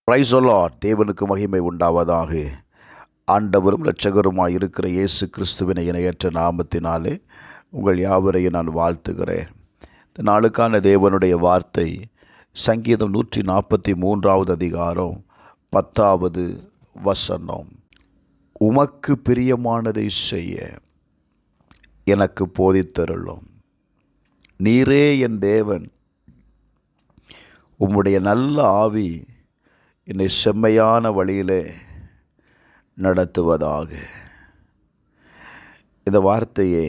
Praise the Lord. தேவனுக்கு மகிமை உண்டாவதாக. ஆண்டவரும் இரட்சகருமாய் இருக்கிற இயேசு கிறிஸ்துவின் இணையற்ற நாமத்தினாலே உங்கள் யாவரையும் நான் வாழ்த்துகிறேன். இந்த நாளுக்கான தேவனுடைய வார்த்தை சங்கீதம் 143 அதிகாரம் 10 வசனம். உமக்கு பிரியமானதை செய்ய எனக்கு போதித்தருளும். நீரே என் தேவன், உம்முடைய நல்ல ஆவி என்னை செம்மையான வழியிலே நடத்துவதாக. இந்த வார்த்தையை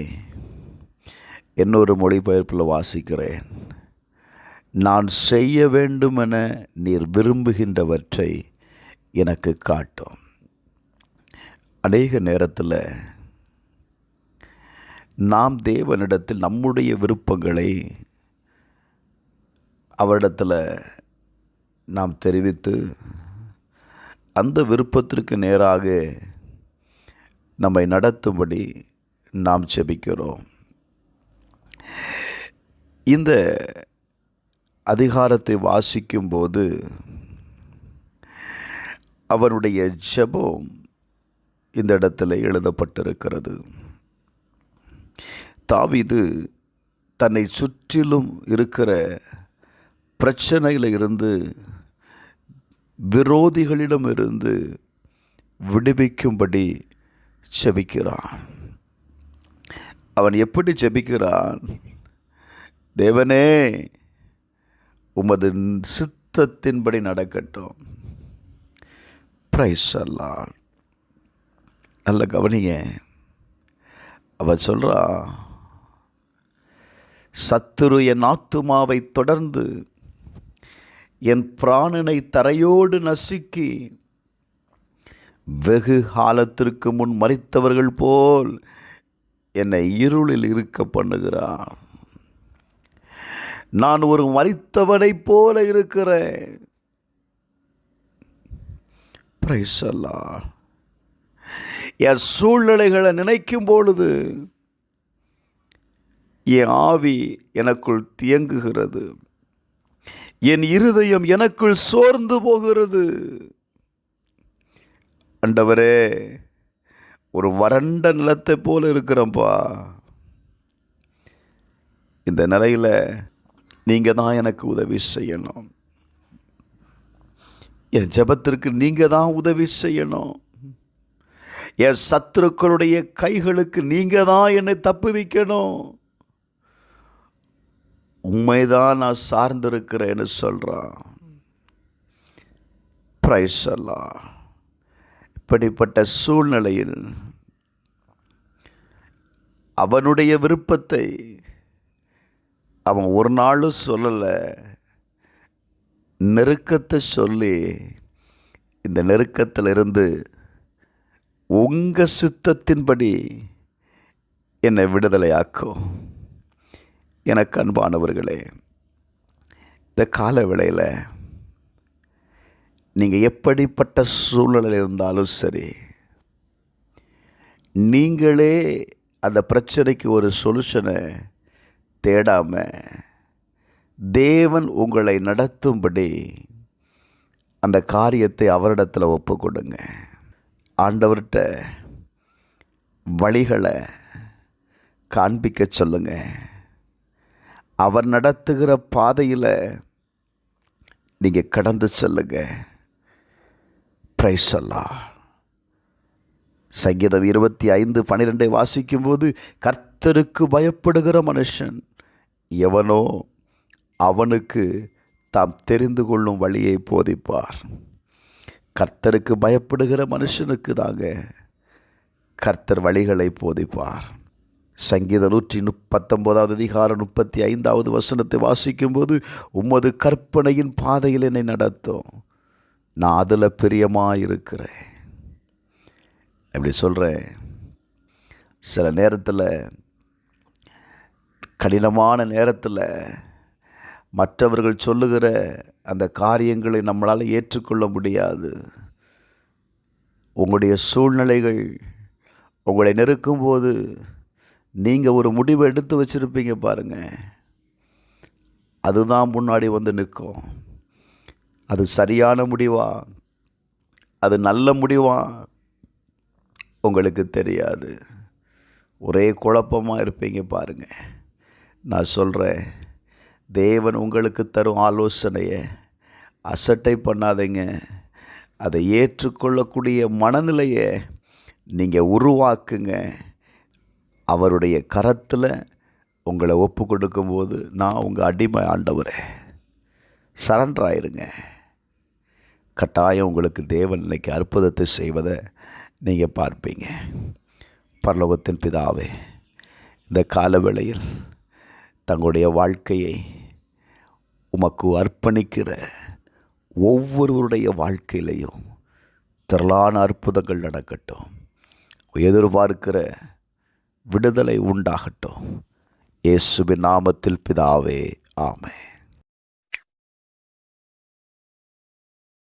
இன்னொரு மொழிபெயர்ப்பில் வாசிக்கிறேன். நான் செய்ய வேண்டுமென நீர் விரும்புகின்றவற்றை எனக்கு காட்டும். அநேக நேரத்தில் நாம் தேவனிடத்தில் நம்முடைய விருப்பங்களை அவரிடத்தில் நாம் தெரிவித்து அந்த விருப்பத்திற்கு நேராக நம்மை நடத்தும்படி நாம் ஜெபிக்கிறோம். இந்த அதிகாரத்தை வாசிக்கும்போது அவனுடைய ஜெபம் இந்த இடத்துல எழுதப்பட்டிருக்கிறது. தாவீது தன்னை சுற்றிலும் இருக்கிற பிரச்சனையில் இருந்து, விரோதிகளிடமிருந்து விடுவிக்கும்படி ஜெபிக்கிறான். அவன் எப்படி ஜெபிக்கிறான்? தேவனே, உமது சித்தத்தின்படி நடக்கட்டும். Praise the Lord. நல்ல கவனிங்க. அவன் சொல்றான், சத்துரு என் ஆத்துமாவை தொடர்ந்து என் பிராணனை தரையோடு நசுக்கி வெகு காலத்திற்கு முன் மரித்தவர்கள் போல் என்னை இருளில் இருக்க பண்ணுகிறான். நான் ஒரு மரித்தவனைப் போல இருக்கிறேன். Praise the Lord. என் சூழ்நிலைகளை நினைக்கும் பொழுது என் ஆவி எனக்குள் தியங்குகிறது, என் இருதயம் எனக்குள் சோர்ந்து போகிறது. ஆண்டவரே, ஒரு வறண்ட நிலத்தை போல இருக்கிறேன்ப்பா. இந்த நிலையில் நீங்கள் தான் எனக்கு உதவி செய்யணும். என் ஜெபத்திற்கு நீங்கள் தான் உதவி செய்யணும். என் சத்துருக்களுடைய கைகளுக்கு நீங்கள் தான் என்னை தப்புவிக்கணும். உண்மைதான் நான் சார்ந்திருக்கிறேன்னு சொல்கிறான். Praise the Lord. இப்படிப்பட்ட சூழ்நிலையில் அவனுடைய விருப்பத்தை அவன் ஒரு நாளும் சொல்லலை. நெருக்கத்தை சொல்லி, இந்த நெருக்கத்திலிருந்து உங்கள் சித்தத்தின்படி என்னை விடுதலையாக்கும். எனக்கு அன்பானவர்களே, இந்த கால வேளையில் நீங்கள் எப்படிப்பட்ட சூழ்நிலையில் இருந்தாலும் சரி, நீங்களே அந்த பிரச்சனைக்கு ஒரு சொல்யூஷனை தேடாமல் தேவன் உங்களை நடத்தும்படி அந்த காரியத்தை அவரிடத்தில் ஒப்பு கொடுங்க. ஆண்டவர்கிட்ட வழிகளை காண்பிக்க சொல்லுங்க. அவர் நடத்துகிற பாதையில் நீங்கள் கடந்து செல்லுங்க. Praise the Lord. சங்கீதம் 25:12 வாசிக்கும்போது, கர்த்தருக்கு பயப்படுகிற மனுஷன் எவனோ அவனுக்கு தாம் தெரிந்து கொள்ளும் வழியை போதிப்பார். கர்த்தருக்கு பயப்படுகிற மனுஷனுக்கு தாங்க கர்த்தர் வழிகளை போதிப்பார். சங்கீதம் 119 அதிகாரம் 35 வசனத்தை வாசிக்கும்போது, உமது கற்பனையின் பாதையில் என்னை நடத்தும், நான் அதில் பிரியமாக இருக்கிறேன். எப்படி சொல்கிறேன்? சில நேரத்தில், கடினமான நேரத்தில் மற்றவர்கள் சொல்லுகிற அந்த காரியங்களை நம்மளால் ஏற்றுக்கொள்ள முடியாது. உங்களுடைய சூழ்நிலைகள் உங்களை நெருக்கும்போது நீங்கள் ஒரு முடிவை எடுத்து வச்சுருப்பீங்க பாருங்கள், அதுதான் முன்னாடி வந்து நிற்கும். அது சரியான முடிவா, அது நல்ல முடிவா உங்களுக்கு தெரியாது. ஒரே குழப்பமாக இருப்பீங்க. பாருங்கள், நான் சொல்கிறேன், தேவன் உங்களுக்கு தரும் ஆலோசனையை அசட்டை பண்ணாதீங்க. அதை ஏற்றுக்கொள்ளக்கூடிய மனநிலையை நீங்கள் உருவாக்குங்க. அவருடைய கரத்தில் உங்களை ஒப்பு கொடுக்கும்போது, நான் உங்கள் அடிமை ஆண்டவரே, சரண்டர் ஆயிருங்க. கட்டாயம் உங்களுக்கு தேவன் இன்னைக்கு அற்புதத்தை செய்வதை நீங்கள் பார்ப்பீங்க. பரலோகத்தின் பிதாவே, இந்த காலவேளையில் தங்களுடைய வாழ்க்கையை உமக்கு அர்ப்பணிக்கிற ஒவ்வொருவருடைய வாழ்க்கையிலையும் திரளான அற்புதங்கள் நடக்கட்டும். எதிர்பார்க்கிற விடுதலை உண்டாகட்டும். இயேசுவின் நாமத்தில் பிதாவே, ஆமென்.